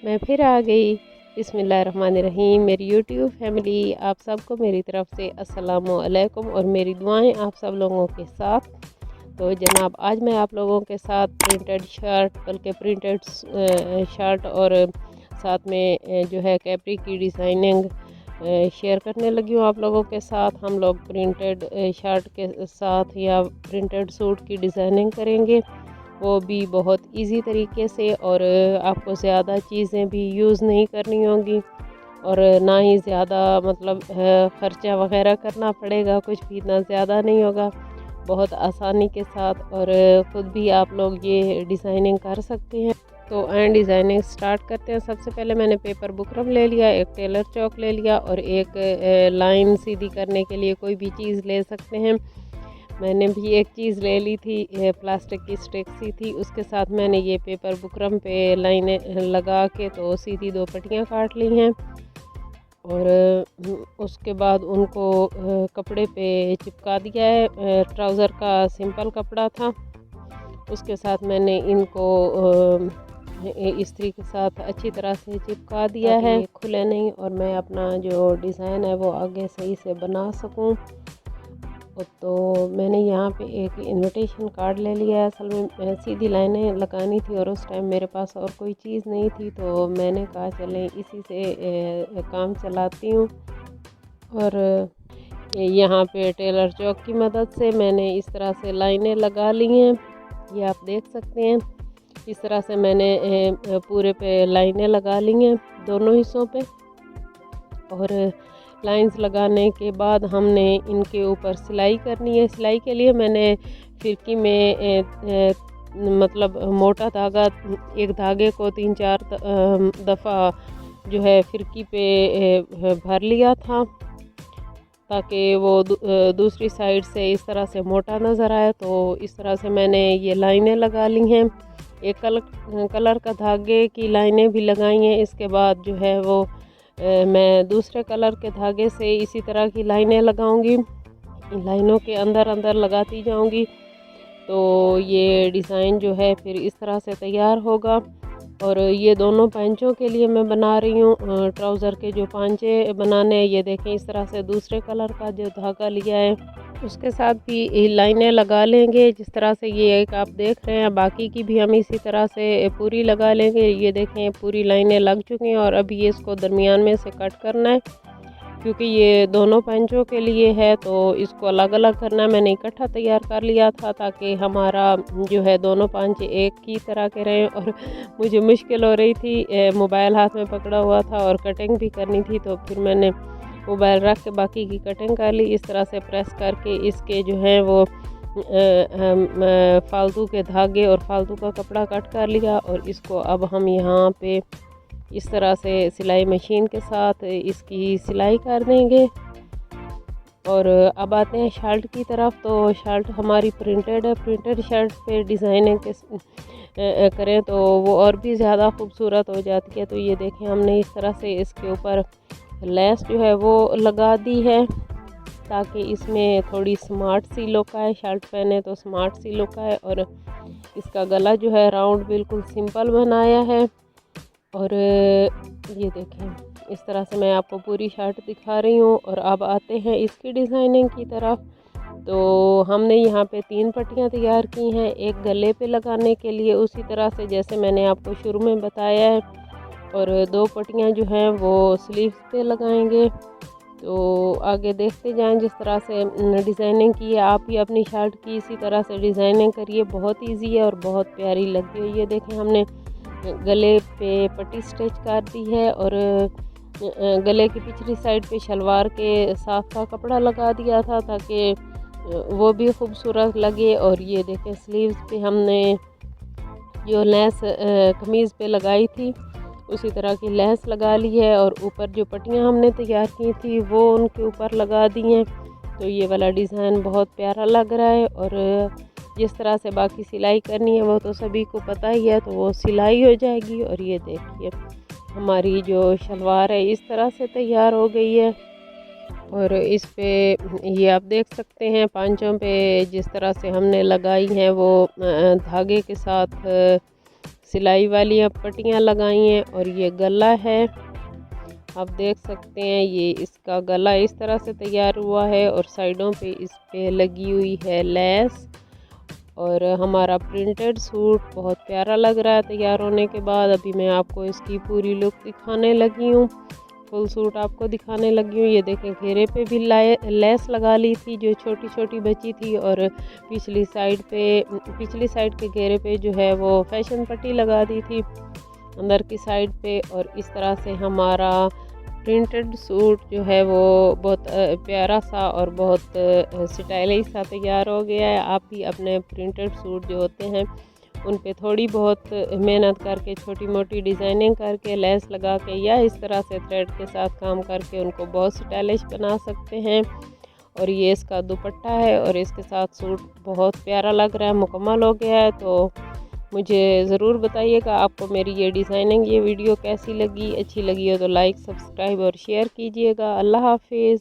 मैं फिर आ गई। बिस्मिल्लाहिर्रहमानिर्रहीम। मेरी यूट्यूब फैमिली, आप सबको मेरी तरफ से अस्सलामु अलैकुम और मेरी दुआएं आप सब लोगों के साथ। तो जनाब, आज मैं आप लोगों के साथ प्रिंटेड शर्ट, बल्कि प्रिंटेड शर्ट और साथ में जो है कैपरी की डिज़ाइनिंग शेयर करने लगी हूँ आप लोगों के साथ। हम लोग प्रिंटेड शर्ट के साथ या प्रिंटेड सूट की डिज़ाइनिंग करेंगे, वो भी बहुत इजी तरीके से, और आपको ज़्यादा चीज़ें भी यूज़ नहीं करनी होंगी और ना ही ज़्यादा मतलब ख़र्चा वगैरह करना पड़ेगा, कुछ भी इतना ज़्यादा नहीं होगा। बहुत आसानी के साथ और ख़ुद भी आप लोग ये डिज़ाइनिंग कर सकते हैं। तो एंड डिज़ाइनिंग स्टार्ट करते हैं। सबसे पहले मैंने पेपर बुकरम ले लिया, एक टेलर चौक ले लिया और एक लाइन सीधी करने के लिए कोई भी चीज़ ले सकते हैं। मैंने भी एक चीज़ ले ली थी, प्लास्टिक की स्टिक सी थी, उसके साथ मैंने ये पेपर बुकरम पे लाइनें लगा के तो सीधी 2 पट्टियाँ काट ली हैं और उसके बाद उनको कपड़े पे चिपका दिया है। ट्राउज़र का सिंपल कपड़ा था, उसके साथ मैंने इनको इस्त्री के साथ अच्छी तरह से चिपका दिया है, खुले नहीं और मैं अपना जो डिज़ाइन है वो आगे सही से बना सकूं। तो मैंने यहाँ पे एक इनविटेशन कार्ड ले लिया है। असल में सीधी लाइनें लगानी थी और उस टाइम मेरे पास और कोई चीज़ नहीं थी, तो मैंने कहा चलें इसी से काम चलाती हूँ। और यहाँ पे टेलर चौक की मदद से मैंने इस तरह से लाइनें लगा ली हैं, ये आप देख सकते हैं। इस तरह से मैंने पूरे पे लाइनें लगा ली हैं दोनों हिस्सों पे, और लाइंस लगाने के बाद हमने इनके ऊपर सिलाई करनी है। सिलाई के लिए मैंने फिरकी में मतलब मोटा धागा, एक धागे को 3-4 दफ़ा जो है फिरकी पे भर लिया था ताकि वो दूसरी साइड से इस तरह से मोटा नज़र आए। तो इस तरह से मैंने ये लाइनें लगा ली हैं। एक कलर का धागे की लाइनें भी लगाई हैं। इसके बाद जो है वो मैं दूसरे कलर के धागे से इसी तरह की लाइनें लगाऊंगी, लाइनों के अंदर अंदर लगाती जाऊंगी। तो ये डिज़ाइन जो है फिर इस तरह से तैयार होगा। और ये दोनों पैंचों के लिए मैं बना रही हूँ। ट्राउज़र के जो पांचे बनाने हैं, ये देखें इस तरह से दूसरे कलर का जो धागा लिया है उसके साथ भी लाइनें लगा लेंगे जिस तरह से ये एक आप देख रहे हैं। बाकी की भी हम इसी तरह से पूरी लगा लेंगे। ये देखें पूरी लाइनें लग चुकी हैं और अभी ये इसको दरमियान में से कट करना है, क्योंकि ये दोनों पैंचों के लिए है तो इसको अलग अलग करना है। मैंने इकट्ठा तैयार कर लिया था ताकि हमारा जो है दोनों पैंचे एक ही तरह के रहें। और मुझे मुश्किल हो रही थी, मोबाइल हाथ में पकड़ा हुआ था और कटिंग भी करनी थी, तो फिर मैंने मोबाइल रख के बाकी की कटिंग कर ली। इस तरह से प्रेस करके इसके जो है वो फालतू के धागे और फालतू का कपड़ा कट कर लिया और इसको अब हम यहाँ पे इस तरह से सिलाई मशीन के साथ इसकी सिलाई कर देंगे। और अब आते हैं शर्ट की तरफ। तो शर्ट हमारी प्रिंटेड है। प्रिंटेड शर्ट पे डिज़ाइनिंग के करें तो वो और भी ज़्यादा खूबसूरत हो जाती है। तो ये देखें हमने इस तरह से इसके ऊपर लेस जो है वो लगा दी है ताकि इसमें थोड़ी स्मार्ट सी लुक आए। शर्ट पहने तो स्मार्ट सी लुक आए। और इसका गला जो है राउंड बिल्कुल सिंपल बनाया है। और ये देखें इस तरह से मैं आपको पूरी शर्ट दिखा रही हूँ। और अब आते हैं इसकी डिज़ाइनिंग की तरफ। तो हमने यहाँ पे 3 पट्टियाँ तैयार की हैं, एक गले पे लगाने के लिए उसी तरह से जैसे मैंने आपको शुरू में बताया है, और 2 पट्टियाँ जो हैं वो स्लीव्स पे लगाएंगे। तो आगे देखते जाएं जिस तरह से डिज़ाइनिंग की है। आप भी अपनी शर्ट की इसी तरह से डिज़ाइनिंग करिए, बहुत इजी है और बहुत प्यारी लगती है। ये देखें हमने गले पे पट्टी स्टिच कर दी है और गले की पिछली साइड पे शलवार के साफ का कपड़ा लगा दिया था ताकि वो भी खूबसूरत लगे। और ये देखें स्लीव्स पे हमने जो लेस कमीज़ पे लगाई थी उसी तरह की लेस लगा ली है और ऊपर जो पट्टियाँ हमने तैयार की थी वो उनके ऊपर लगा दी हैं। तो ये वाला डिज़ाइन बहुत प्यारा लग रहा है। और जिस तरह से बाकी सिलाई करनी है वो तो सभी को पता ही है, तो वो सिलाई हो जाएगी। और ये देखिए हमारी जो शलवार है इस तरह से तैयार हो गई है। और इस पे ये आप देख सकते हैं पांचों पे जिस तरह से हमने लगाई हैं वो धागे के साथ सिलाई वाली पट्टियाँ लगाई हैं। और ये गला है, आप देख सकते हैं ये इसका गला इस तरह से तैयार हुआ है और साइडों पे इस पे लगी हुई है लेस। और हमारा प्रिंटेड सूट बहुत प्यारा लग रहा है तैयार होने के बाद। अभी मैं आपको इसकी पूरी लुक दिखाने लगी हूँ, फुल सूट आपको दिखाने लगी हूँ। ये देखें, घेरे पे भी लेस लगा ली थी जो छोटी छोटी बची थी, और पिछली साइड के घेरे पे जो है वो फैशन पट्टी लगा दी थी अंदर की साइड पे। और इस तरह से हमारा प्रिंटेड सूट जो है वो बहुत प्यारा सा और बहुत स्टाइलिश सा तैयार हो गया है। आप भी अपने प्रिंटेड सूट जो होते हैं उन पे थोड़ी बहुत मेहनत करके, छोटी मोटी डिज़ाइनिंग करके, लेस लगा के या इस तरह से थ्रेड के साथ काम करके उनको बहुत स्टाइलिश बना सकते हैं। और ये इसका दुपट्टा है और इसके साथ सूट बहुत प्यारा लग रहा है, मुकम्मल हो गया है। तो मुझे ज़रूर बताइएगा आपको मेरी ये डिज़ाइनिंग, ये वीडियो कैसी लगी। अच्छी लगी हो तो लाइक, सब्सक्राइब और शेयर कीजिएगा। अल्लाह हाफिज़।